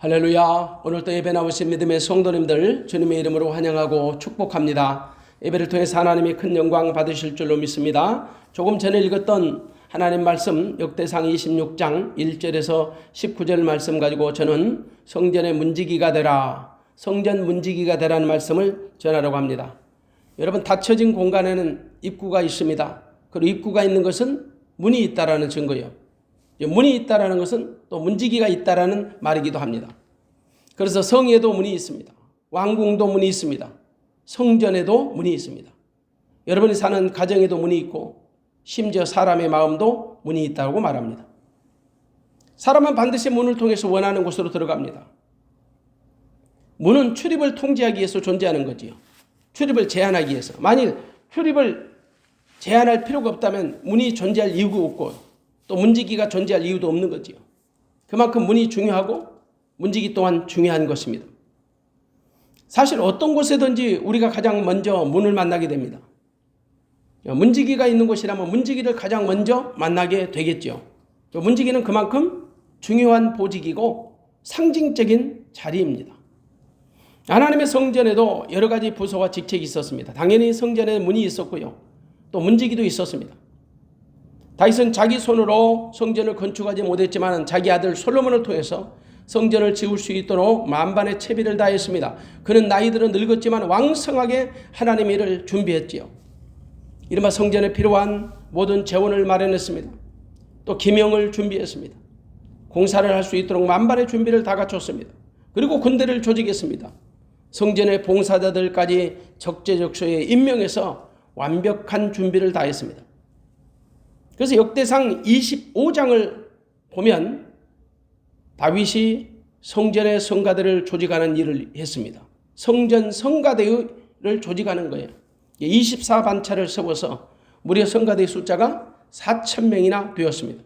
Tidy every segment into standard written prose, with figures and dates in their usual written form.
할렐루야. 오늘도 예배 나오신 믿음의 성도님들 주님의 이름으로 환영하고 축복합니다. 예배를 통해서 하나님의 큰 영광 받으실 줄로 믿습니다. 조금 전에 읽었던 하나님 말씀 역대상 26장 1절에서 19절 말씀 가지고 저는 성전의 문지기가 되라, 성전 문지기가 되라는 말씀을 전하려고 합니다. 여러분, 닫혀진 공간에는 입구가 있습니다. 그리고 입구가 있는 것은 문이 있다라는 증거예요. 문이 있다라는 것은 또 문지기가 있다라는 말이기도 합니다. 그래서 성에도 문이 있습니다. 왕궁도 문이 있습니다. 성전에도 문이 있습니다. 여러분이 사는 가정에도 문이 있고 심지어 사람의 마음도 문이 있다고 말합니다. 사람은 반드시 문을 통해서 원하는 곳으로 들어갑니다. 문은 출입을 통제하기 위해서 존재하는 거지요. 출입을 제한하기 위해서. 만일 출입을 제한할 필요가 없다면 문이 존재할 이유가 없고 또 문지기가 존재할 이유도 없는 거지요. 그만큼 문이 중요하고 문지기 또한 중요한 것입니다. 사실 어떤 곳에든지 우리가 가장 먼저 문을 만나게 됩니다. 문지기가 있는 곳이라면 문지기를 가장 먼저 만나게 되겠죠. 문지기는 그만큼 중요한 보직이고 상징적인 자리입니다. 하나님의 성전에도 여러 가지 부서와 직책이 있었습니다. 당연히 성전에 문이 있었고요. 또 문지기도 있었습니다. 다윗은 자기 손으로 성전을 건축하지 못했지만 자기 아들 솔로몬을 통해서 성전을 지을 수 있도록 만반의 채비를 다했습니다. 그는 나이들은 늙었지만 왕성하게 하나님의 일을 준비했지요. 이른바 성전에 필요한 모든 재원을 마련했습니다. 또 기명을 준비했습니다. 공사를 할 수 있도록 만반의 준비를 다 갖췄습니다. 그리고 군대를 조직했습니다. 성전의 봉사자들까지 적재적소에 임명해서 완벽한 준비를 다했습니다. 그래서 역대상 25장을 보면 다윗이 성전의 성가대를 조직하는 일을 했습니다. 성전 성가대를 조직하는 거예요. 24반차를 세워서 무려 성가대 숫자가 4,000명이나 되었습니다.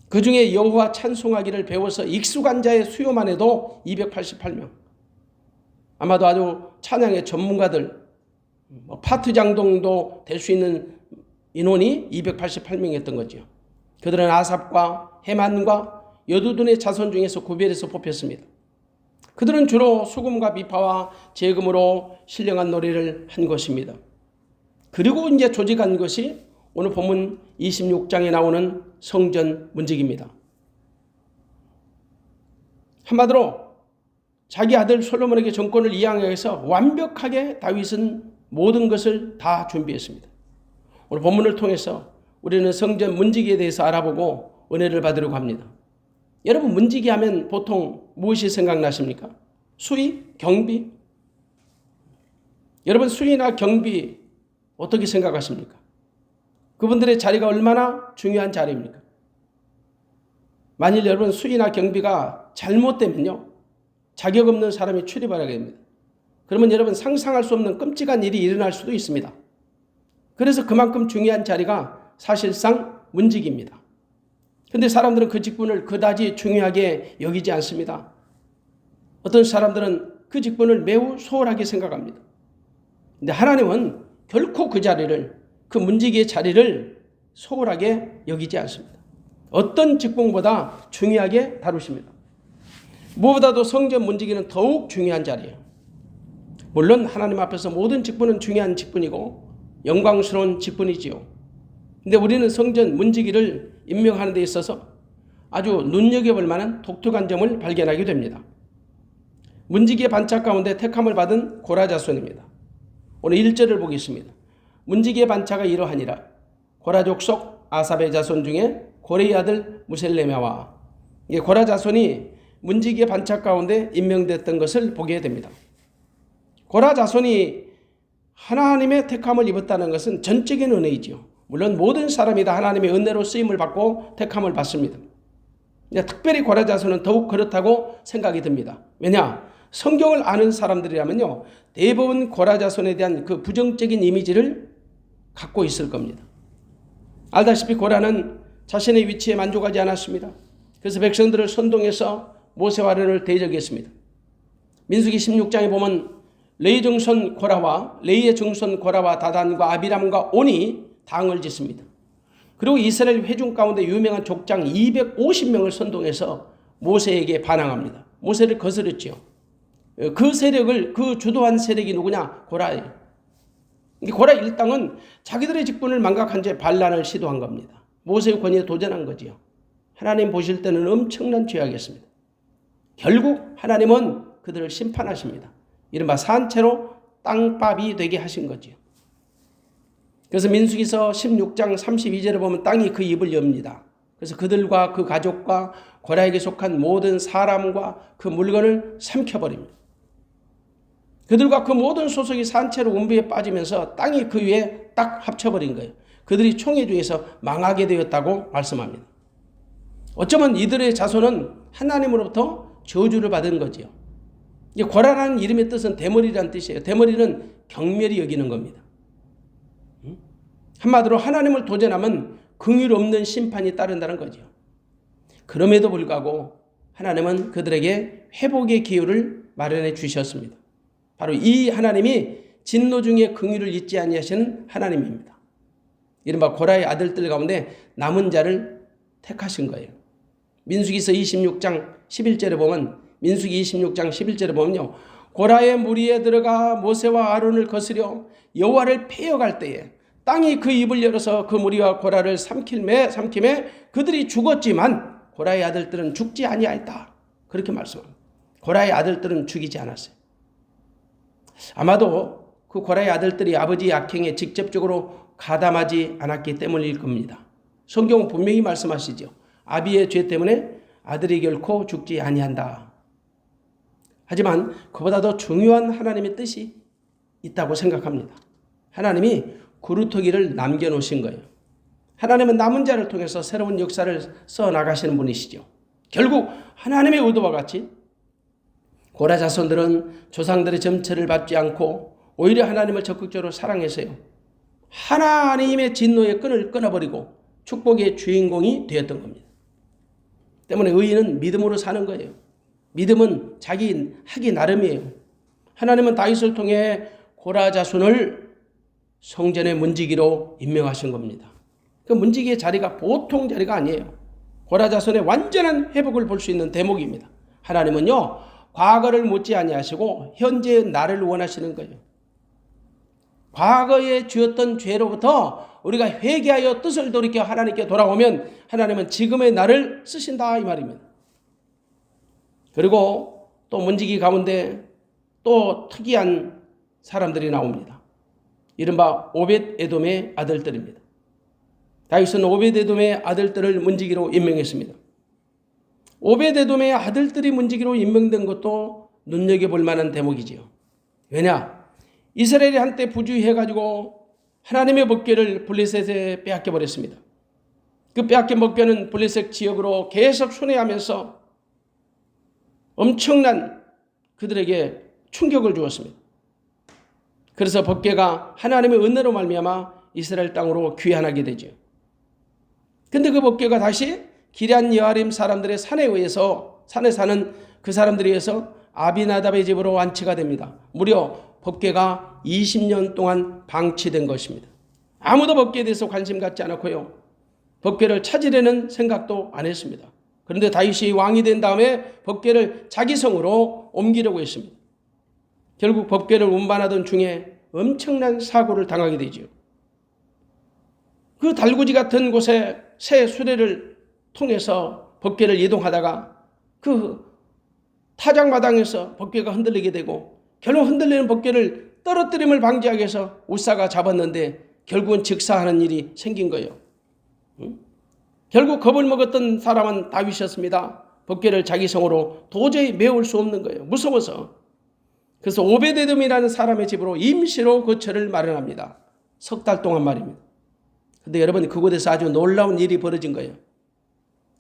그 중에 여호와 찬송하기를 배워서 익숙한 자의 수요만 해도 288명. 아마도 아주 찬양의 전문가들, 파트장동도 될 수 있는 인원이 288명이었던 거죠. 그들은 아삽과 헤만과 여두둔의 자손 중에서 구별해서 뽑혔습니다. 그들은 주로 수금과 비파와 재금으로 신령한 노래를 한 것입니다. 그리고 이제 조직한 것이 오늘 본문 26장에 나오는 성전 문지기입니다. 한마디로 자기 아들 솔로몬에게 정권을 이양해서 완벽하게 다윗은 모든 것을 다 준비했습니다. 오늘 본문을 통해서 우리는 성전 문지기에 대해서 알아보고 은혜를 받으려고 합니다. 여러분, 문지기 하면 보통 무엇이 생각나십니까? 수위? 경비? 여러분, 수위나 경비 어떻게 생각하십니까? 그분들의 자리가 얼마나 중요한 자리입니까? 만일 여러분 수위나 경비가 잘못되면요, 자격 없는 사람이 출입하게 됩니다. 그러면 여러분 상상할 수 없는 끔찍한 일이 일어날 수도 있습니다. 그래서 그만큼 중요한 자리가 사실상 문지기입니다. 그런데 사람들은 그 직분을 그다지 중요하게 여기지 않습니다. 어떤 사람들은 그 직분을 매우 소홀하게 생각합니다. 그런데 하나님은 결코 그 자리를, 그 문지기의 자리를 소홀하게 여기지 않습니다. 어떤 직분보다 중요하게 다루십니다. 무엇보다도 성전 문지기는 더욱 중요한 자리예요. 물론 하나님 앞에서 모든 직분은 중요한 직분이고 영광스러운 직분이지요. 근데 우리는 성전 문지기를 임명하는 데 있어서 아주 눈여겨볼 만한 독특한 점을 발견하게 됩니다. 문지기의 반짝 가운데 택함을 받은 고라 자손입니다. 오늘 1절을 보겠습니다. 문지기의 반차가 이러하니라. 고라 족속 아삽의 자손 중에 고레의 아들 무셀레메와, 고라 자손이 문지기의 반차 가운데 임명됐던 것을 보게 됩니다. 고라 자손이 하나님의 택함을 입었다는 것은 전적인 은혜이지요. 물론 모든 사람이 다 하나님의 은혜로 쓰임을 받고 택함을 받습니다. 특별히 고라 자손은 더욱 그렇다고 생각이 듭니다. 왜냐? 성경을 아는 사람들이라면요, 대부분 고라 자손에 대한 그 부정적인 이미지를 갖고 있을 겁니다. 알다시피 고라는 자신의 위치에 만족하지 않았습니다. 그래서 백성들을 선동해서 모세와 아론을 대적했습니다. 민수기 16장에 보면 레위 정손 고라와 레위의 정손 고라와 다단과 아비람과 온이 당을 짓습니다. 그리고 이스라엘 회중 가운데 유명한 족장 250명을 선동해서 모세에게 반항합니다. 모세를 거스렸지요. 그 세력을, 그 주도한 세력이 누구냐? 고라예요. 고라 일당은 자기들의 직분을 망각한 채 반란을 시도한 겁니다. 모세의 권위에 도전한 거지요. 하나님 보실 때는 엄청난 죄악이었습니다. 결국 하나님은 그들을 심판하십니다. 이른바 산채로 땅밥이 되게 하신 거지요. 그래서 민수기서 16장 32절에 보면 땅이 그 입을 엽니다. 그래서 그들과 그 가족과 고라에게 속한 모든 사람과 그 물건을 삼켜버립니다. 그들과 그 모든 소속이 산채로 음부에 빠지면서 땅이 그 위에 딱 합쳐버린 거예요. 그들이 총에 주에서 망하게 되었다고 말씀합니다. 어쩌면 이들의 자손은 하나님으로부터 저주를 받은 거지요. 고라라는 이름의 뜻은 대머리라는 뜻이에요. 대머리는 경멸히 여기는 겁니다. 한마디로 하나님을 도전하면 긍휼 없는 심판이 따른다는 거죠. 그럼에도 불구하고 하나님은 그들에게 회복의 기회를 마련해 주셨습니다. 바로 이 하나님이 진노 중에 긍휼을 잊지 아니하시는 하나님입니다. 이른바 고라의 아들들 가운데 남은 자를 택하신 거예요. 민수기서 26장 11절에 보면 민수기 26장 11절에 보면요. 고라의 무리에 들어가 모세와 아론을 거스려 여호와를 패여갈 때에 땅이 그 입을 열어서 그 무리와 고라를 삼킴에 그들이 죽었지만 고라의 아들들은 죽지 아니하였다. 그렇게 말씀합니다. 고라의 아들들은 죽이지 않았어요. 아마도 그 고라의 아들들이 아버지의 악행에 직접적으로 가담하지 않았기 때문일 겁니다. 성경은 분명히 말씀하시죠. 아비의 죄 때문에 아들이 결코 죽지 아니한다. 하지만 그보다 더 중요한 하나님의 뜻이 있다고 생각합니다. 하나님이 구루터기를 남겨놓으신 거예요. 하나님은 남은 자를 통해서 새로운 역사를 써나가시는 분이시죠. 결국 하나님의 의도와 같이 고라 자손들은 조상들의 점처를 밟지 않고 오히려 하나님을 적극적으로 사랑해서요. 하나님의 진노의 끈을 끊어버리고 축복의 주인공이 되었던 겁니다. 때문에 의인은 믿음으로 사는 거예요. 믿음은 자기 하기 나름이에요. 하나님은 다윗을 통해 고라 자손을 성전의 문지기로 임명하신 겁니다. 그 문지기의 자리가 보통 자리가 아니에요. 고라 자손의 완전한 회복을 볼 수 있는 대목입니다. 하나님은요, 과거를 묻지 아니하시고 현재의 나를 원하시는 거예요. 과거에 지었던 죄로부터 우리가 회개하여 뜻을 돌이켜 하나님께 돌아오면 하나님은 지금의 나를 쓰신다 이 말입니다. 그리고 또 문지기 가운데 또 특이한 사람들이 나옵니다. 이른바 오벳 에돔의 아들들입니다. 다윗은 오벳 에돔의 아들들을 문지기로 임명했습니다. 오벳 에돔의 아들들이 문지기로 임명된 것도 눈여겨볼 만한 대목이지요. 왜냐? 이스라엘이 한때 부주의해가지고 하나님의 법궤를 블레셋에 빼앗겨버렸습니다. 그 빼앗긴 법궤는 블레셋 지역으로 계속 순회하면서 엄청난 그들에게 충격을 주었습니다. 그래서 법궤가 하나님의 은혜로 말미암아 이스라엘 땅으로 귀환하게 되죠. 근데 그 법궤가 다시 기럇 여아림 사람들의 산에 의해서 산에 사는 그 사람들에 의해서 아비나답의 집으로 안치가 됩니다. 무려 법궤가 20년 동안 방치된 것입니다. 아무도 법궤에 대해서 관심 갖지 않았고요. 법궤를 찾으려는 생각도 안 했습니다. 그런데 다윗이 왕이 된 다음에 법궤를 자기 성으로 옮기려고 했습니다. 결국 법궤를 운반하던 중에 엄청난 사고를 당하게 되죠. 그 달구지 같은 곳에 새 수레를 통해서 법궤를 이동하다가 그 타작마당에서 법궤가 흔들리게 되고 결국 흔들리는 법궤를 떨어뜨림을 방지하기 위해서 우사가 잡았는데 결국은 즉사하는 일이 생긴 거예요. 결국 겁을 먹었던 사람은 다윗이었습니다. 법궤를 자기 성으로 도저히 메울 수 없는 거예요. 무서워서. 그래서 오베데돔이라는 사람의 집으로 임시로 거처를 마련합니다. 석 달 동안 말입니다. 그런데 여러분 그곳에서 아주 놀라운 일이 벌어진 거예요.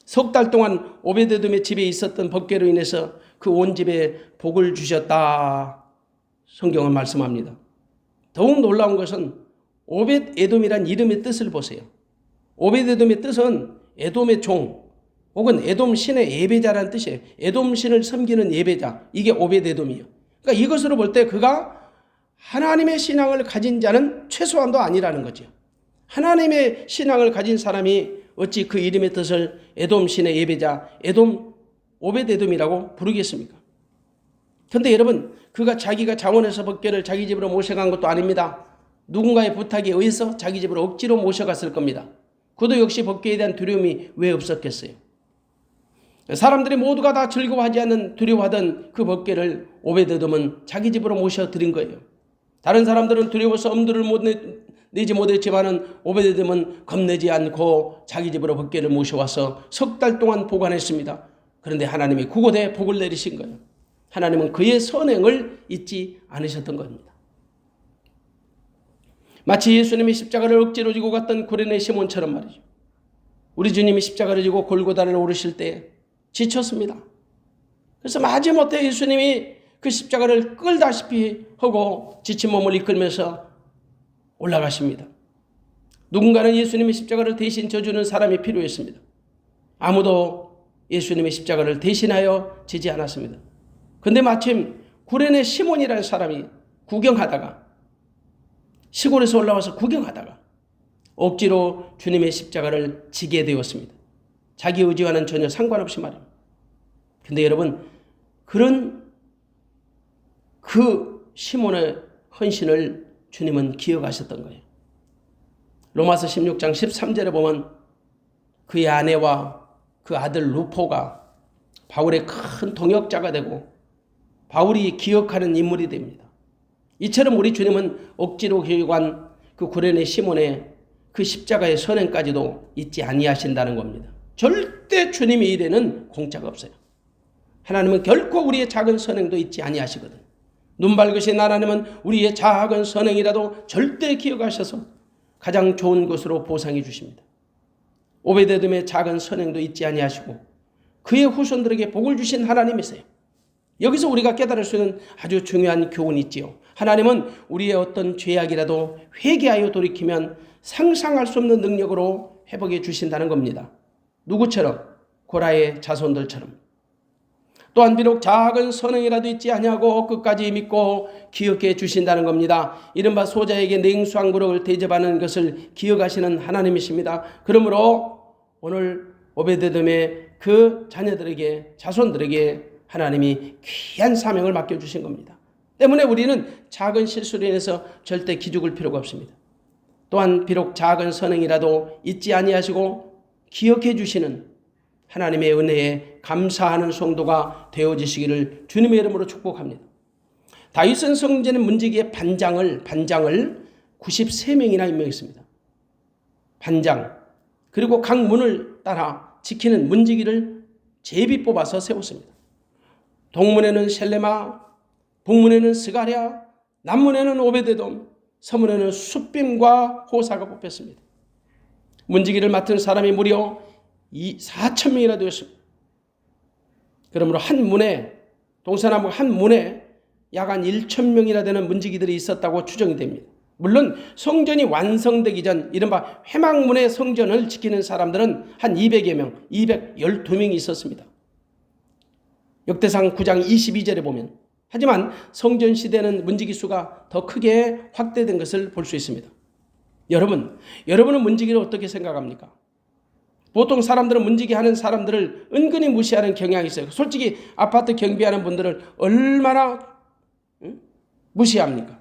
석 달 동안 오베데돔의 집에 있었던 법궤로 인해서 그 온 집에 복을 주셨다. 성경은 말씀합니다. 더욱 놀라운 것은 오벳에돔이란 이름의 뜻을 보세요. 오벳에돔의 뜻은 에돔의 종 혹은 에돔 신의 예배자라는 뜻이에요. 에돔 신을 섬기는 예배자. 이게 오벳에돔이에요. 그러니까 이것으로 볼 때 그가 하나님의 신앙을 가진 자는 최소한도 아니라는 거죠. 하나님의 신앙을 가진 사람이 어찌 그 이름의 뜻을 에돔 신의 예배자, 에돔 오베데돔이라고 부르겠습니까? 그런데 여러분, 그가 자기가 자원해서 벗개를 자기 집으로 모셔간 것도 아닙니다. 누군가의 부탁에 의해서 자기 집으로 억지로 모셔갔을 겁니다. 그도 역시 벗개에 대한 두려움이 왜 없었겠어요? 사람들이 모두가 다 즐거워하지 않는 두려워하던 그 벗개를 오베데돔은 자기 집으로 모셔드린 거예요. 다른 사람들은 두려워서 엄두를 내지 못했지만은 오베데돔은 겁내지 않고 자기 집으로 벗개를 모셔와서 3달 동안 보관했습니다. 그런데 하나님이 그곳에 복을 내리신 거예요. 하나님은 그의 선행을 잊지 않으셨던 겁니다. 마치 예수님이 십자가를 억지로 지고 갔던 구레네 시몬처럼 말이죠. 우리 주님이 십자가를 지고 골고다를 오르실 때 지쳤습니다. 그래서 마지못해 예수님이 그 십자가를 끌다시피 하고 지친 몸을 이끌면서 올라가십니다. 누군가는 예수님의 십자가를 대신 져주는 사람이 필요했습니다. 아무도 예수님의 십자가를 대신하여 지지 않았습니다. 그런데 마침 구레네 시몬이라는 사람이 구경하다가, 시골에서 올라와서 구경하다가 억지로 주님의 십자가를 지게 되었습니다. 자기 의지와는 전혀 상관없이 말입니다. 그런데 여러분, 그런 그 시몬의 헌신을 주님은 기억하셨던 거예요. 로마서 16장 13절에 보면 그의 아내와 그 아들 루포가 바울의 큰 동역자가 되고 바울이 기억하는 인물이 됩니다. 이처럼 우리 주님은 억지로 기억한 그 구레네 시몬의 그 십자가의 선행까지도 잊지 아니하신다는 겁니다. 절대 주님의 일에는 공짜가 없어요. 하나님은 결코 우리의 작은 선행도 잊지 아니하시거든요. 눈 밝으신 하나님은 우리의 작은 선행이라도 절대 기억하셔서 가장 좋은 것으로 보상해 주십니다. 오베데돔의 작은 선행도 잊지 아니하시고 그의 후손들에게 복을 주신 하나님이세요. 여기서 우리가 깨달을 수 있는 아주 중요한 교훈이 있지요. 하나님은 우리의 어떤 죄악이라도 회개하여 돌이키면 상상할 수 없는 능력으로 회복해 주신다는 겁니다. 누구처럼? 고라의 자손들처럼. 또한 비록 작은 선행이라도 있지 아니하고 끝까지 믿고 기억해 주신다는 겁니다. 이른바 소자에게 냉수 한 그릇을 대접하는 것을 기억하시는 하나님이십니다. 그러므로 오늘 오베데돔의 그 자녀들에게, 자손들에게 하나님이 귀한 사명을 맡겨주신 겁니다. 때문에 우리는 작은 실수로 인해서 절대 기죽을 필요가 없습니다. 또한 비록 작은 선행이라도 잊지 아니하시고 기억해 주시는 하나님의 은혜에 감사하는 성도가 되어지시기를 주님의 이름으로 축복합니다. 다윗은 성전의 문지기의 반장을 93명이나 임명했습니다. 반장, 그리고 각 문을 따라 지키는 문지기를 제비 뽑아서 세웠습니다. 동문에는 셀레마, 북문에는 스가랴, 남문에는 오베데돔, 서문에는 숫빔과 호사가 뽑혔습니다. 문지기를 맡은 사람이 무려 4,000명이나 되었습니다. 그러므로 한 문에, 동서남북 한 문에 약 한 1,000명이나 되는 문지기들이 있었다고 추정이 됩니다. 물론 성전이 완성되기 전 이른바 회막문의 성전을 지키는 사람들은 한 200여 명, 212명이 있었습니다. 역대상 9장 22절에 보면, 하지만 성전 시대는 문지기 수가 더 크게 확대된 것을 볼 수 있습니다. 여러분은 문지기를 어떻게 생각합니까? 보통 사람들은 문지기 하는 사람들을 은근히 무시하는 경향이 있어요. 솔직히 아파트 경비하는 분들을 얼마나 무시합니까?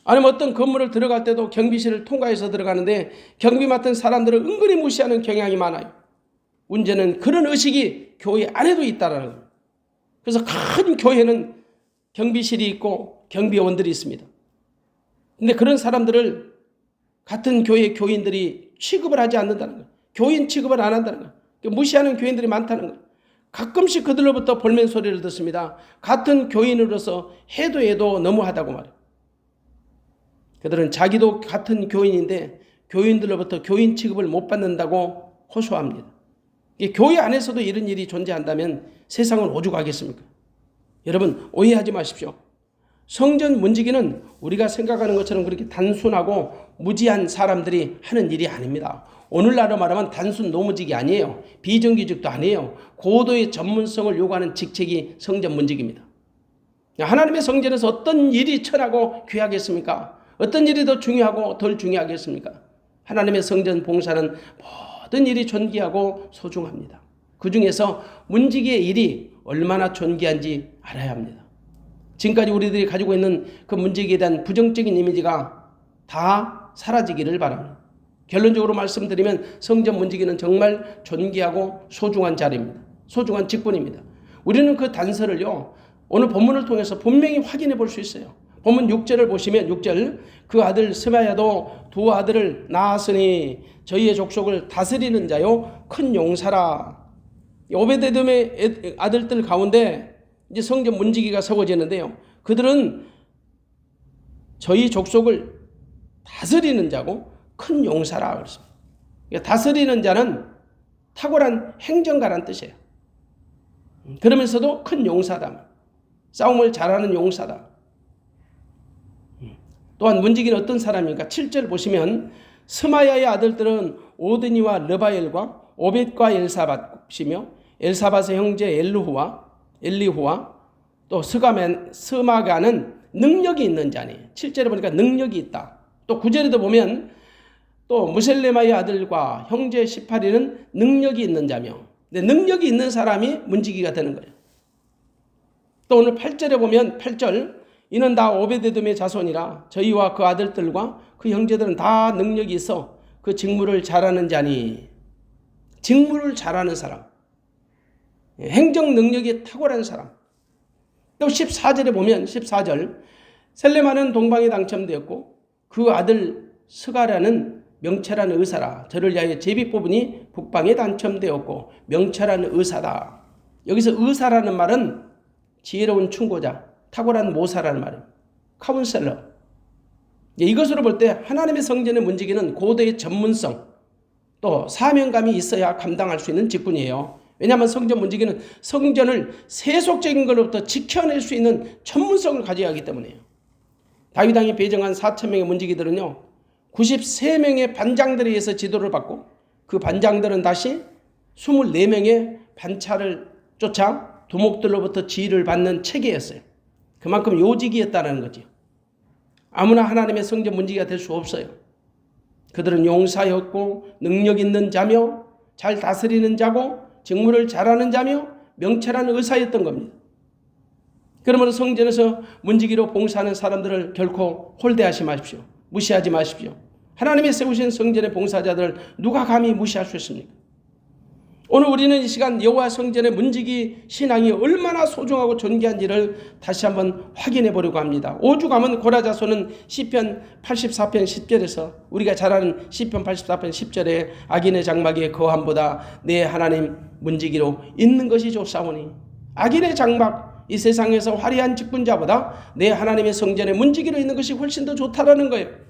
아니면 어떤 건물을 들어갈 때도 경비실을 통과해서 들어가는데 경비 맡은 사람들을 은근히 무시하는 경향이 많아요. 문제는 그런 의식이 교회 안에도 있다는 거예요. 그래서 큰 교회는 경비실이 있고 경비원들이 있습니다. 그런데 그런 사람들을 같은 교회 교인들이 취급을 하지 않는다는 거예요. 교인 취급을 안 한다는 거예요. 무시하는 교인들이 많다는 거예요. 가끔씩 그들로부터 볼멘 소리를 듣습니다. 같은 교인으로서 해도 너무하다고 말해요. 그들은 자기도 같은 교인인데 교인들로부터 교인 취급을 못 받는다고 호소합니다. 교회 안에서도 이런 일이 존재한다면 세상은 오죽하겠습니까? 여러분, 오해하지 마십시오. 성전 문지기는 우리가 생각하는 것처럼 그렇게 단순하고 무지한 사람들이 하는 일이 아닙니다. 오늘날로 말하면 단순 노무직이 아니에요. 비정규직도 아니에요. 고도의 전문성을 요구하는 직책이 성전 문직입니다. 하나님의 성전에서 어떤 일이 천하고 귀하겠습니까? 어떤 일이 더 중요하고 덜 중요하겠습니까? 하나님의 성전 봉사는 모든 일이 존귀하고 소중합니다. 그 중에서 문지기의 일이 얼마나 존귀한지 알아야 합니다. 지금까지 우리들이 가지고 있는 그 문지기에 대한 부정적인 이미지가 다 사라지기를 바랍니다. 결론적으로 말씀드리면 성전 문지기는 정말 존귀하고 소중한 자리입니다. 소중한 직분입니다. 우리는 그 단서를요, 오늘 본문을 통해서 분명히 확인해 볼 수 있어요. 본문 6절을 보시면 6절, 그 아들 스마야도 두 아들을 낳았으니 저희의 족속을 다스리는 자요 큰 용사라. 오베데돔의 아들들 가운데 이제 성전 문지기가 세워지는데요, 그들은 저희 족속을 다스리는 자고 큰 용사라 그랬습니다. 다스리는 자는 탁월한 행정가란 뜻이에요. 그러면서도 큰 용사다. 싸움을 잘하는 용사다. 또한 문지기는 어떤 사람입니까? 7절 보시면 스마야의 아들들은 오드니와 르바엘과 오벳과 엘사밧이며 엘사밧의 형제 엘리후와 또 스마가는 능력이 있는 자니. 7절에 보니까 능력이 있다. 또 9절에도 보면 또 무셀레마의 아들과 형제 18일은 능력이 있는 자며, 능력이 있는 사람이 문지기가 되는 거예요. 또 오늘 8절에 보면 8절, 이는 다 오베데돔의 자손이라 저희와 그 아들들과 그 형제들은 다 능력이 있어 그 직무를 잘하는 자니. 직무를 잘하는 사람, 행정 능력이 탁월한 사람. 또 14절에 보면 14절, 셀레마는 동방에 당첨되었고 그 아들 스가랴는 명철한 의사라. 저를 위하여 제비 뽑으니 북방에 당첨되었고 명철한 의사다. 여기서 의사라는 말은 지혜로운 충고자, 탁월한 모사라는 말입니다. 카운셀러. 이것으로 볼 때 하나님의 성전의 문지기는 고도의 전문성, 또 사명감이 있어야 감당할 수 있는 직분이에요. 왜냐하면 성전 문지기는 성전을 세속적인 것로부터 지켜낼 수 있는 전문성을 가져야 하기 때문이에요. 다윗 왕이 배정한 4,000명의 문지기들은요, 93명의 반장들에 의해서 지도를 받고 그 반장들은 다시 24명의 반차를 쫓아 두목들로부터 지휘를 받는 체계였어요. 그만큼 요직이었다는 거죠. 아무나 하나님의 성전 문지기가 될 수 없어요. 그들은 용사였고 능력 있는 자며 잘 다스리는 자고 직무를 잘하는 자며 명철한 의사였던 겁니다. 그러므로 성전에서 문지기로 봉사하는 사람들을 결코 홀대하지 마십시오. 무시하지 마십시오. 하나님이 세우신 성전의 봉사자들을 누가 감히 무시할 수 있습니까? 오늘 우리는 이 시간 여호와 성전의 문지기 신앙이 얼마나 소중하고 존귀한지를 다시 한번 확인해 보려고 합니다. 오죽하면 고라 자손은 시편 84편 10절에서 우리가 잘 아는 시편 84편 10절에 악인의 장막의 거함보다 내 하나님 문지기로 있는 것이 좋사오니. 악인의 장막, 이 세상에서 화려한 직분자보다 내 하나님의 성전의 문지기로 있는 것이 훨씬 더 좋다라는 거예요.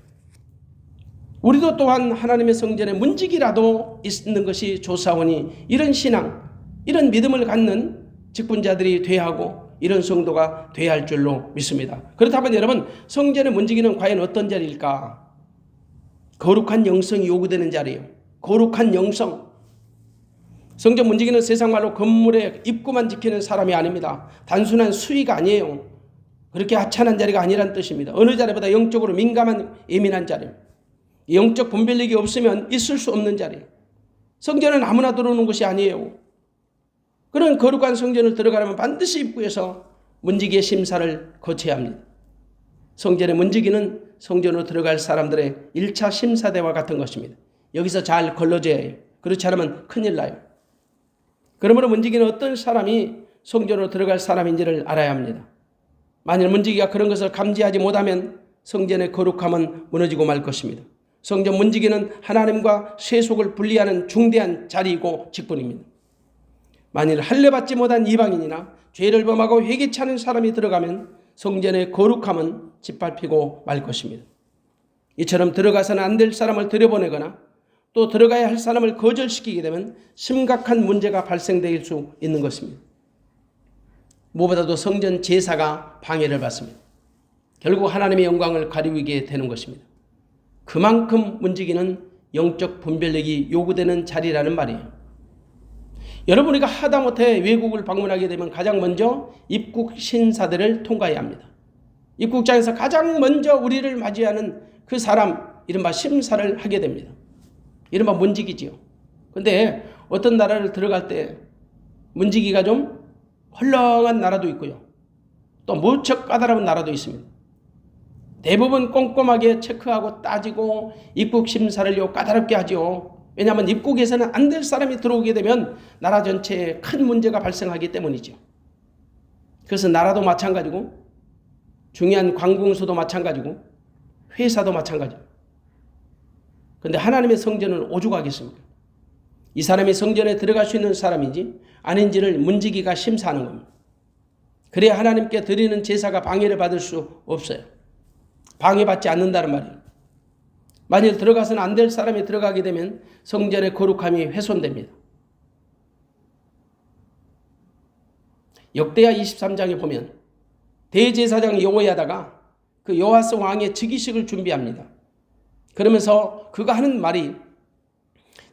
우리도 또한 하나님의 성전에 문지기라도 있는 것이 좋사오니, 이런 신앙, 이런 믿음을 갖는 직분자들이 돼야 하고 이런 성도가 돼야 할 줄로 믿습니다. 그렇다면 여러분, 성전의 문지기는 과연 어떤 자리일까? 거룩한 영성이 요구되는 자리예요. 거룩한 영성. 성전 문지기는 세상 말로 건물의 입구만 지키는 사람이 아닙니다. 단순한 수위가 아니에요. 그렇게 하찮은 자리가 아니란 뜻입니다. 어느 자리보다 영적으로 민감한 예민한 자리입니다. 영적 분별력이 없으면 있을 수 없는 자리. 성전은 아무나 들어오는 곳이 아니에요. 그런 거룩한 성전을 들어가려면 반드시 입구에서 문지기의 심사를 거쳐야 합니다. 성전의 문지기는 성전으로 들어갈 사람들의 1차 심사대와 같은 것입니다. 여기서 잘 걸러져야 해요. 그렇지 않으면 큰일 나요. 그러므로 문지기는 어떤 사람이 성전으로 들어갈 사람인지를 알아야 합니다. 만일 문지기가 그런 것을 감지하지 못하면 성전의 거룩함은 무너지고 말 것입니다. 성전 문지기는 하나님과 세속을 분리하는 중대한 자리이고 직분입니다. 만일 할례받지 못한 이방인이나 죄를 범하고 회개치 않은 사람이 들어가면 성전의 거룩함은 짓밟히고 말 것입니다. 이처럼 들어가서는 안 될 사람을 들여보내거나 또 들어가야 할 사람을 거절시키게 되면 심각한 문제가 발생될 수 있는 것입니다. 무엇보다도 성전 제사가 방해를 받습니다. 결국 하나님의 영광을 가리우게 되는 것입니다. 그만큼 문지기는 영적 분별력이 요구되는 자리라는 말이에요. 여러분, 우리가 하다못해 외국을 방문하게 되면 가장 먼저 입국 신사들을 통과해야 합니다. 입국장에서 가장 먼저 우리를 맞이하는 그 사람, 이른바 심사를 하게 됩니다. 이른바 문지기지요. 그런데 어떤 나라를 들어갈 때 문지기가 좀 헐렁한 나라도 있고요. 또 무척 까다로운 나라도 있습니다. 대부분 꼼꼼하게 체크하고 따지고 입국 심사를 까다롭게 하죠. 왜냐하면 입국에서는 안 될 사람이 들어오게 되면 나라 전체에 큰 문제가 발생하기 때문이죠. 그래서 나라도 마찬가지고 중요한 관공서도 마찬가지고 회사도 마찬가지고. 그런데 하나님의 성전은 오죽하겠습니까? 이 사람이 성전에 들어갈 수 있는 사람인지 아닌지를 문지기가 심사하는 겁니다. 그래야 하나님께 드리는 제사가 방해를 받을 수 없어요. 방해받지 않는다는 말이에요. 만일 들어가서는 안 될 사람이 들어가게 되면 성전의 거룩함이 훼손됩니다. 역대하 23장에 보면 대제사장 여호야다가 그 여호아스 왕의 즉위식을 준비합니다. 그러면서 그가 하는 말이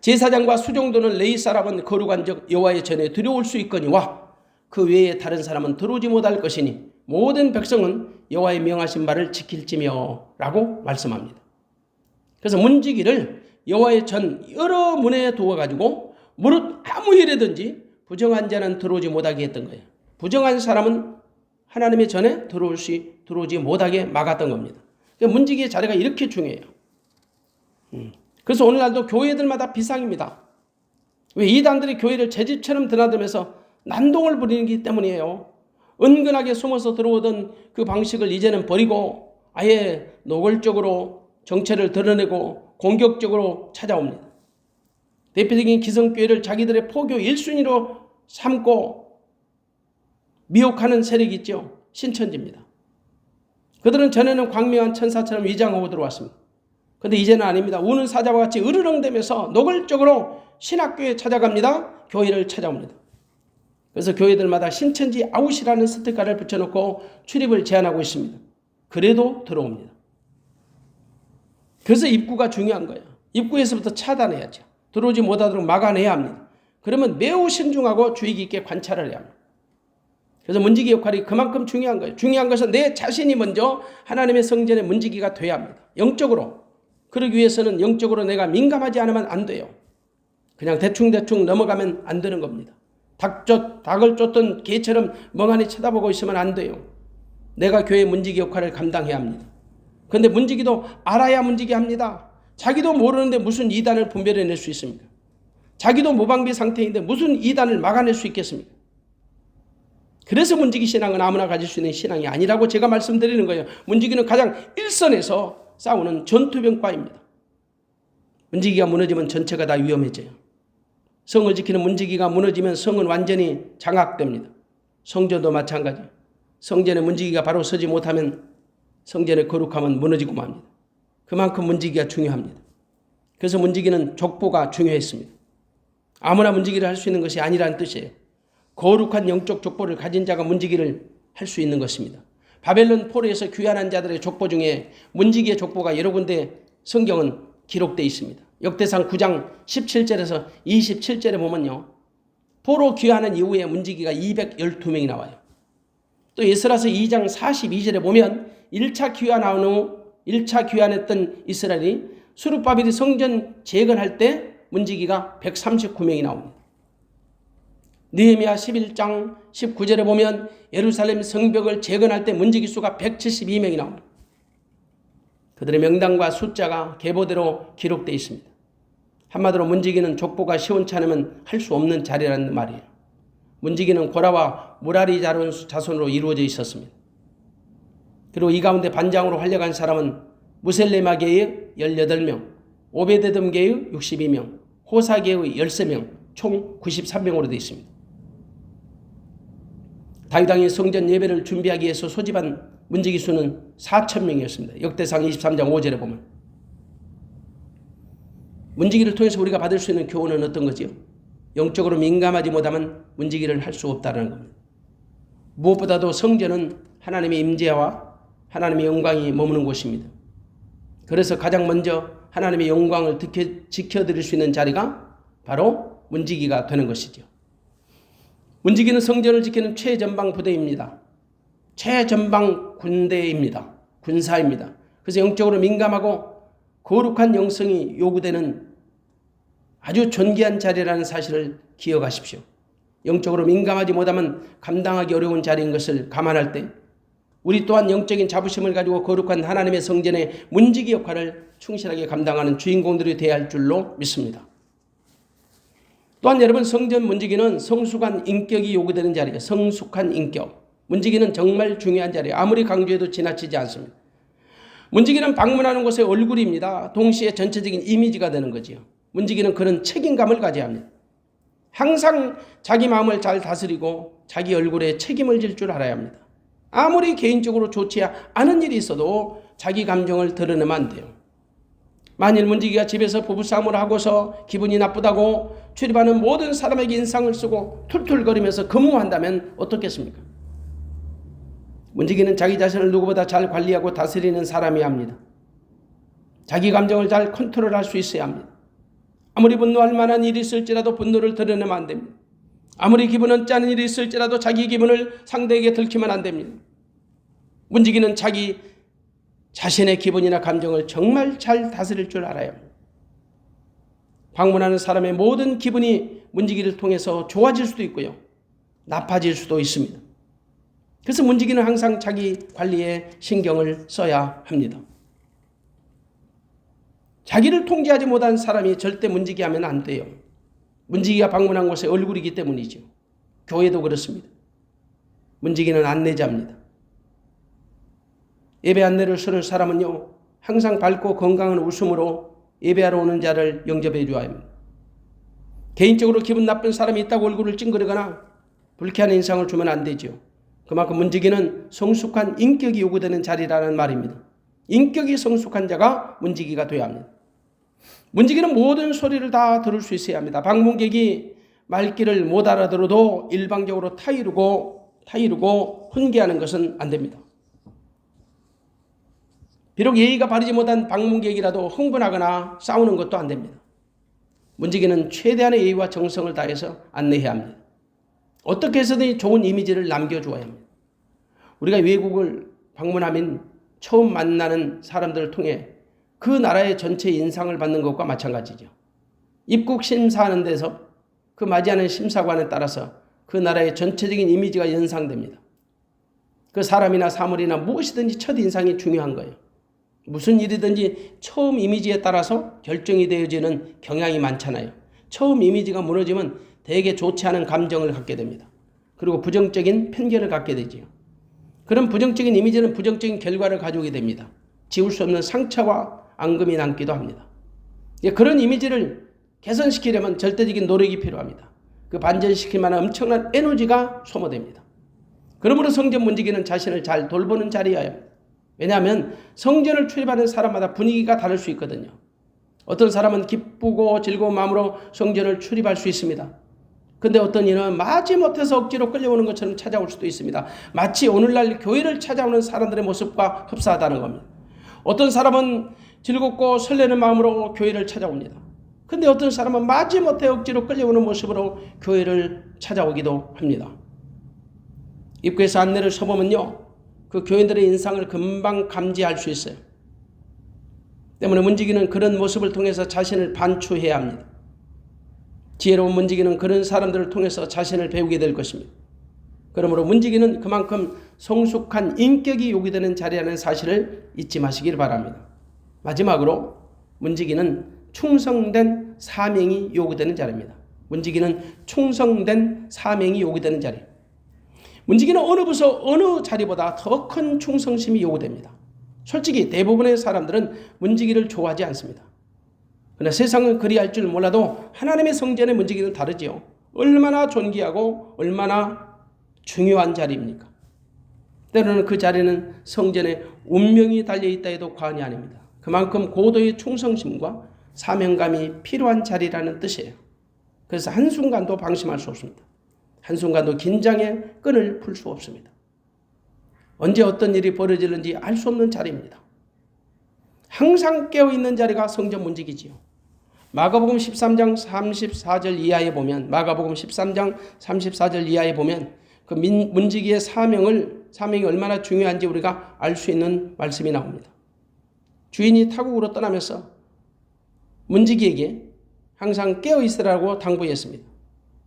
제사장과 수종도는 레위 사람은 거룩한 적 여호와의 전에 들어올 수 있거니와 그 외에 다른 사람은 들어오지 못할 것이니 모든 백성은 여호와의 명하신 말을 지킬지며 라고 말씀합니다. 그래서 문지기를 여호와의 전 여러 문에 두어가지고 무릇 아무 일에든지 부정한 자는 들어오지 못하게 했던 거예요. 부정한 사람은 하나님의 전에 들어오지 못하게 막았던 겁니다. 그러니까 문지기의 자리가 이렇게 중요해요. 그래서 오늘날도 교회들마다 비상입니다. 왜 이단들이 교회를 제 집처럼 드나들면서 난동을 부리기 때문이에요. 은근하게 숨어서 들어오던 그 방식을 이제는 버리고 아예 노골적으로 정체를 드러내고 공격적으로 찾아옵니다. 대표적인 기성교회를 자기들의 포교 1순위로 삼고 미혹하는 세력이 있죠. 신천지입니다. 그들은 전에는 광명한 천사처럼 위장하고 들어왔습니다. 그런데 이제는 아닙니다. 우는 사자와 같이 으르렁대면서 노골적으로 신학교에 찾아갑니다. 교회를 찾아옵니다. 그래서 교회들마다 신천지 아웃이라는 스티커를 붙여놓고 출입을 제한하고 있습니다. 그래도 들어옵니다. 그래서 입구가 중요한 거예요. 입구에서부터 차단해야죠. 들어오지 못하도록 막아내야 합니다. 그러면 매우 신중하고 주의 깊게 관찰을 해야 합니다. 그래서 문지기 역할이 그만큼 중요한 거예요. 중요한 것은 내 자신이 먼저 하나님의 성전의 문지기가 돼야 합니다. 영적으로. 그러기 위해서는 영적으로 내가 민감하지 않으면 안 돼요. 그냥 대충 넘어가면 안 되는 겁니다. 닭을 쫓던 개처럼 멍하니 쳐다보고 있으면 안 돼요. 내가 교회 문지기 역할을 감당해야 합니다. 그런데 문지기도 알아야 문지기 합니다. 자기도 모르는데 무슨 이단을 분별해낼 수 있습니까? 자기도 무방비 상태인데 무슨 이단을 막아낼 수 있겠습니까? 그래서 문지기 신앙은 아무나 가질 수 있는 신앙이 아니라고 제가 말씀드리는 거예요. 문지기는 가장 일선에서 싸우는 전투병과입니다. 문지기가 무너지면 전체가 다 위험해져요. 성을 지키는 문지기가 무너지면 성은 완전히 장악됩니다. 성전도 마찬가지. 성전에 문지기가 바로 서지 못하면 성전의 거룩함은 무너지고 맙니다. 그만큼 문지기가 중요합니다. 그래서 문지기는 족보가 중요했습니다. 아무나 문지기를 할 수 있는 것이 아니라는 뜻이에요. 거룩한 영적 족보를 가진 자가 문지기를 할 수 있는 것입니다. 바벨론 포로에서 귀환한 자들의 족보 중에 문지기의 족보가 여러 군데 성경은 기록되어 있습니다. 역대상 9장 17절에서 27절에 보면요. 포로 귀환한 이후에 문지기가 212명이 나와요. 또 에스라서 2장 42절에 보면 1차 귀환한 후 1차 귀환했던 이스라엘이 수룹바벨이 성전 재건할 때 문지기가 139명이 나옵니다. 느헤미야 11장 19절에 보면 예루살렘 성벽을 재건할 때 문지기 수가 172명이 나옵니다. 그들의 명단과 숫자가 계보대로 기록되어 있습니다. 한마디로 문지기는 족보가 시원치 않으면 할 수 없는 자리라는 말이에요. 문지기는 고라와 무라리 자손으로 이루어져 있었습니다. 그리고 이 가운데 반장으로 활약한 사람은 무셀레마계의 18명, 오베데돔계의 62명, 호사계의 13명, 총 93명으로 되어 있습니다. 다윗 왕이 성전 예배를 준비하기 위해서 소집한 문지기 수는 4,000명이었습니다. 역대상 23장 5절에 보면. 문지기를 통해서 우리가 받을 수 있는 교훈은 어떤 거지요? 영적으로 민감하지 못하면 문지기를 할 수 없다는 겁니다. 무엇보다도 성전은 하나님의 임재와 하나님의 영광이 머무는 곳입니다. 그래서 가장 먼저 하나님의 영광을 지켜드릴 수 있는 자리가 바로 문지기가 되는 것이죠. 문지기는 성전을 지키는 최전방 부대입니다. 최전방 군대입니다. 군사입니다. 그래서 영적으로 민감하고 거룩한 영성이 요구되는 아주 존귀한 자리라는 사실을 기억하십시오. 영적으로 민감하지 못하면 감당하기 어려운 자리인 것을 감안할 때 우리 또한 영적인 자부심을 가지고 거룩한 하나님의 성전의 문지기 역할을 충실하게 감당하는 주인공들이 되어야 할 줄로 믿습니다. 또한 여러분, 성전 문지기는 성숙한 인격이 요구되는 자리예요. 성숙한 인격. 문지기는 정말 중요한 자리예요. 아무리 강조해도 지나치지 않습니다. 문지기는 방문하는 곳의 얼굴입니다. 동시에 전체적인 이미지가 되는 거지요. 문지기는 그런 책임감을 가져야 합니다. 항상 자기 마음을 잘 다스리고 자기 얼굴에 책임을 질 줄 알아야 합니다. 아무리 개인적으로 좋지 않은 일이 있어도 자기 감정을 드러내면 안 돼요. 만일 문지기가 집에서 부부싸움을 하고서 기분이 나쁘다고 출입하는 모든 사람에게 인상을 쓰고 툴툴거리면서 근무한다면 어떻겠습니까? 문지기는 자기 자신을 누구보다 잘 관리하고 다스리는 사람이어야 합니다. 자기 감정을 잘 컨트롤할 수 있어야 합니다. 아무리 분노할 만한 일이 있을지라도 분노를 드러내면 안 됩니다. 아무리 기분 언짢은 일이 있을지라도 자기 기분을 상대에게 들키면 안 됩니다. 문지기는 자기 자신의 기분이나 감정을 정말 잘 다스릴 줄 알아야 합니다. 방문하는 사람의 모든 기분이 문지기를 통해서 좋아질 수도 있고요, 나빠질 수도 있습니다. 그래서 문지기는 항상 자기 관리에 신경을 써야 합니다. 자기를 통제하지 못한 사람이 절대 문지기하면 안 돼요. 문지기가 방문한 곳의 얼굴이기 때문이죠. 교회도 그렇습니다. 문지기는 안내자입니다. 예배 안내를 쓰는 사람은요, 항상 밝고 건강한 웃음으로 예배하러 오는 자를 영접해 줘야 합니다. 개인적으로 기분 나쁜 사람이 있다고 얼굴을 찡그리거나 불쾌한 인상을 주면 안 되죠. 그만큼 문지기는 성숙한 인격이 요구되는 자리라는 말입니다. 인격이 성숙한 자가 문지기가 되어야 합니다. 문지기는 모든 소리를 다 들을 수 있어야 합니다. 방문객이 말귀를 못 알아들어도 일방적으로 타이르고 훈계하는 것은 안 됩니다. 비록 예의가 바르지 못한 방문객이라도 흥분하거나 싸우는 것도 안 됩니다. 문지기는 최대한의 예의와 정성을 다해서 안내해야 합니다. 어떻게 해서든 좋은 이미지를 남겨주어야 합니다. 우리가 외국을 방문하면 처음 만나는 사람들을 통해 그 나라의 전체 인상을 받는 것과 마찬가지죠. 입국 심사하는 데서 그 맞이하는 심사관에 따라서 그 나라의 전체적인 이미지가 연상됩니다. 그 사람이나 사물이나 무엇이든지 첫인상이 중요한 거예요. 무슨 일이든지 처음 이미지에 따라서 결정이 되어지는 경향이 많잖아요. 처음 이미지가 무너지면 되게 좋지 않은 감정을 갖게 됩니다. 그리고 부정적인 편견을 갖게 되지요. 그런 부정적인 이미지는 부정적인 결과를 가져오게 됩니다. 지울 수 없는 상처와 앙금이 남기도 합니다. 그런 이미지를 개선시키려면 절대적인 노력이 필요합니다. 그 반전시킬 만한 엄청난 에너지가 소모됩니다. 그러므로 성전 문지기는 자신을 잘 돌보는 자리여야. 왜냐하면 성전을 출입하는 사람마다 분위기가 다를 수 있거든요. 어떤 사람은 기쁘고 즐거운 마음으로 성전을 출입할 수 있습니다. 근데 어떤 이는 마지못해서 억지로 끌려오는 것처럼 찾아올 수도 있습니다. 마치 오늘날 교회를 찾아오는 사람들의 모습과 흡사하다는 겁니다. 어떤 사람은 즐겁고 설레는 마음으로 교회를 찾아옵니다. 근데 어떤 사람은 마지못해 억지로 끌려오는 모습으로 교회를 찾아오기도 합니다. 입구에서 안내를 서보면요, 그 교인들의 인상을 금방 감지할 수 있어요. 때문에 문지기는 그런 모습을 통해서 자신을 반추해야 합니다. 지혜로운 문지기는 그런 사람들을 통해서 자신을 배우게 될 것입니다. 그러므로 문지기는 그만큼 성숙한 인격이 요구되는 자리라는 사실을 잊지 마시길 바랍니다. 마지막으로 문지기는 충성된 사명이 요구되는 자리입니다. 문지기는 충성된 사명이 요구되는 자리. 문지기는 어느 부서 어느 자리보다 더 큰 충성심이 요구됩니다. 솔직히 대부분의 사람들은 문지기를 좋아하지 않습니다. 그러나 세상은 그리할 줄 몰라도 하나님의 성전의 문지기는 다르지요. 얼마나 존귀하고 얼마나 중요한 자리입니까? 때로는 그 자리는 성전의 운명이 달려있다 해도 과언이 아닙니다. 그만큼 고도의 충성심과 사명감이 필요한 자리라는 뜻이에요. 그래서 한순간도 방심할 수 없습니다. 한순간도 긴장의 끈을 풀 수 없습니다. 언제 어떤 일이 벌어질는지 알 수 없는 자리입니다. 항상 깨어있는 자리가 성전 문지기지요. 마가복음 13장 34절 이하에 보면, 마가복음 13장 34절 이하에 보면 그 문지기의 사명이 얼마나 중요한지 우리가 알 수 있는 말씀이 나옵니다. 주인이 타국으로 떠나면서 문지기에게 항상 깨어있으라고 당부했습니다.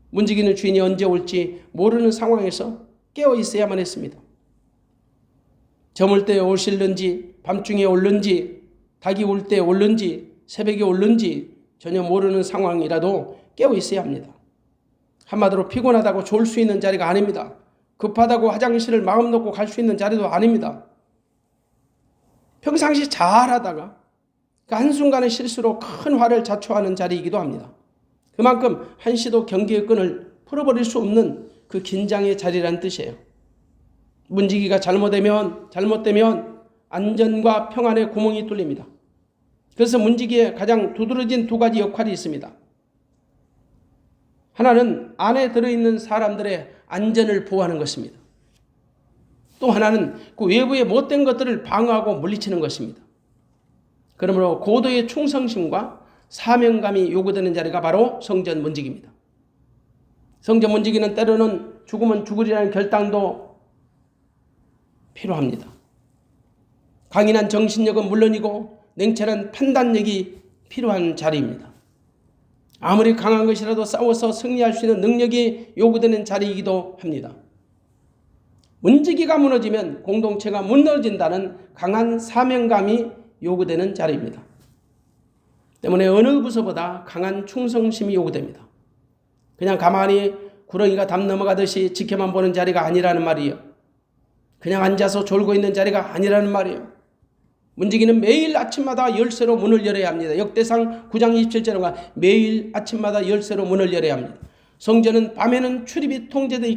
문지기는 주인이 언제 올지 모르는 상황에서 깨어 있어야만 했습니다. 저물 때 오실는지 밤중에 올는지 닭이 울 때 올는지 새벽에 올는지 전혀 모르는 상황이라도 깨어 있어야 합니다. 한마디로 피곤하다고 졸 수 있는 자리가 아닙니다. 급하다고 화장실을 마음 놓고 갈 수 있는 자리도 아닙니다. 평상시 잘하다가 그 한순간의 실수로 큰 화를 자초하는 자리이기도 합니다. 그만큼 한시도 경계의 끈을 풀어버릴 수 없는 그 긴장의 자리라는 뜻이에요. 문지기가 잘못되면 안전과 평안의 구멍이 뚫립니다. 그래서 문지기에 가장 두드러진 두 가지 역할이 있습니다. 하나는 안에 들어있는 사람들의 안전을 보호하는 것입니다. 또 하나는 그 외부의 못된 것들을 방어하고 물리치는 것입니다. 그러므로 고도의 충성심과 사명감이 요구되는 자리가 바로 성전 문지기입니다. 성전 문지기는 때로는 죽으면 죽으리라는 결단도 필요합니다. 강인한 정신력은 물론이고 냉철한 판단력이 필요한 자리입니다. 아무리 강한 것이라도 싸워서 승리할 수 있는 능력이 요구되는 자리이기도 합니다. 문지기가 무너지면 공동체가 무너진다는 강한 사명감이 요구되는 자리입니다. 때문에 어느 부서보다 강한 충성심이 요구됩니다. 그냥 가만히 구렁이가 담 넘어가듯이 지켜만 보는 자리가 아니라는 말이에요. 그냥 앉아서 졸고 있는 자리가 아니라는 말이에요. 문지기는 매일 아침마다 열쇠로 문을 열어야 합니다. 역대상 9장 27절과 매일 아침마다 열쇠로 문을 열어야 합니다. 성전은 밤에는 출입이 통제되어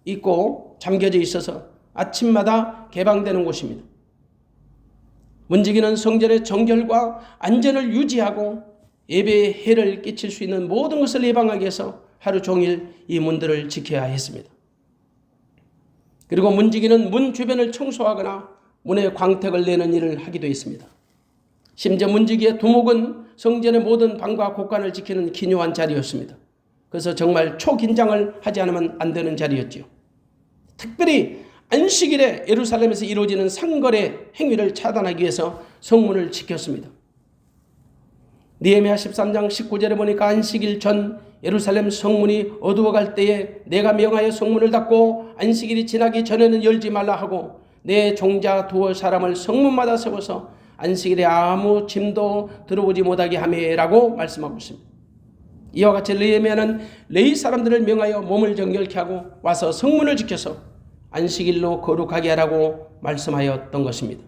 있고 잠겨져 있어서 아침마다 개방되는 곳입니다. 문지기는 성전의 정결과 안전을 유지하고 예배에 해를 끼칠 수 있는 모든 것을 예방하기 위해서 하루 종일 이 문들을 지켜야 했습니다. 그리고 문지기는 문 주변을 청소하거나 문에 광택을 내는 일을 하기도 했습니다. 심지어 문지기의 두목은 성전의 모든 방과 곳간을 지키는 기묘한 자리였습니다. 그래서 정말 초긴장을 하지 않으면 안 되는 자리였죠. 특별히 안식일에 예루살렘에서 이루어지는 상거래 행위를 차단하기 위해서 성문을 지켰습니다. 느헤미야 13장 19절에 보니까 안식일 전 예루살렘 성문이 어두워갈 때에 내가 명하여 성문을 닫고 안식일이 지나기 전에는 열지 말라 하고 내 종자 두어 사람을 성문마다 세워서 안식일에 아무 짐도 들어오지 못하게 하매라고 말씀하고 있습니다. 이와 같이 느헤미야는 레위 사람들을 명하여 몸을 정결케 하고 와서 성문을 지켜서 안식일로 거룩하게 하라고 말씀하였던 것입니다.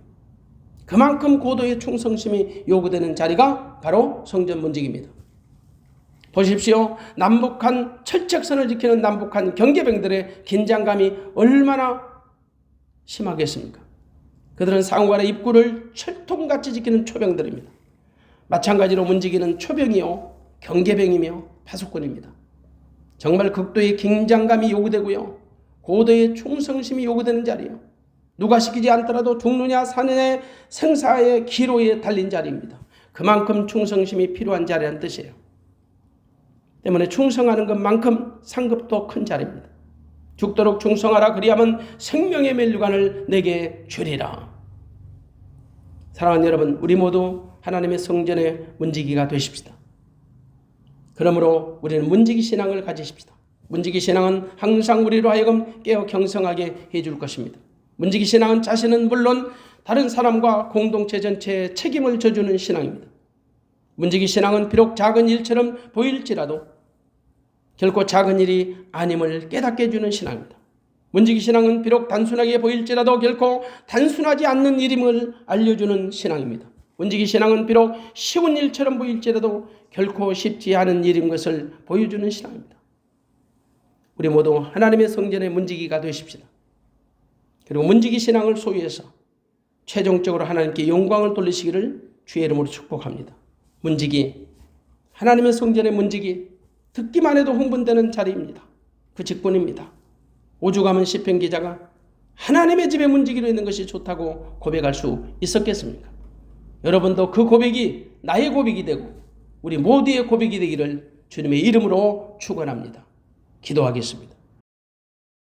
그만큼 고도의 충성심이 요구되는 자리가 바로 성전 문지기입니다. 보십시오. 남북한 철책선을 지키는 남북한 경계병들의 긴장감이 얼마나 심하겠습니까? 그들은 상호간의 입구를 철통같이 지키는 초병들입니다. 마찬가지로 문지기는 초병이요 경계병이며 파수꾼입니다. 정말 극도의 긴장감이 요구되고요 고도의 충성심이 요구되는 자리예요. 누가 시키지 않더라도 죽느냐 사느냐의 생사의 기로에 달린 자리입니다. 그만큼 충성심이 필요한 자리라는 뜻이에요. 때문에 충성하는 것만큼 상급도 큰 자리입니다. 죽도록 충성하라 그리하면 생명의 면류관을 내게 주리라. 사랑하는 여러분, 우리 모두 하나님의 성전의 문지기가 되십시다. 그러므로 우리는 문지기 신앙을 가지십시다. 문지기 신앙은 항상 우리로 하여금 깨어 경성하게 해줄 것입니다. 문지기 신앙은 자신은 물론 다른 사람과 공동체 전체에 책임을 져주는 신앙입니다. 문지기 신앙은 비록 작은 일처럼 보일지라도 결코 작은 일이 아님을 깨닫게 해주는 신앙입니다. 문지기 신앙은 비록 단순하게 보일지라도 결코 단순하지 않는 일임을 알려주는 신앙입니다. 문지기 신앙은 비록 쉬운 일처럼 보일지라도 결코 쉽지 않은 일인 것을 보여주는 신앙입니다. 우리 모두 하나님의 성전의 문지기가 되십시다. 그리고 문지기 신앙을 소유해서 최종적으로 하나님께 영광을 돌리시기를 주의 이름으로 축복합니다. 문지기, 하나님의 성전의 문지기, 듣기만 해도 흥분되는 자리입니다. 그 직분입니다. 오죽하면 시편 기자가 하나님의 집에 문지기로 있는 것이 좋다고 고백할 수 있었겠습니까? 여러분도 그 고백이 나의 고백이 되고 우리 모두의 고백이 되기를 주님의 이름으로 축원합니다. 기도하겠습니다.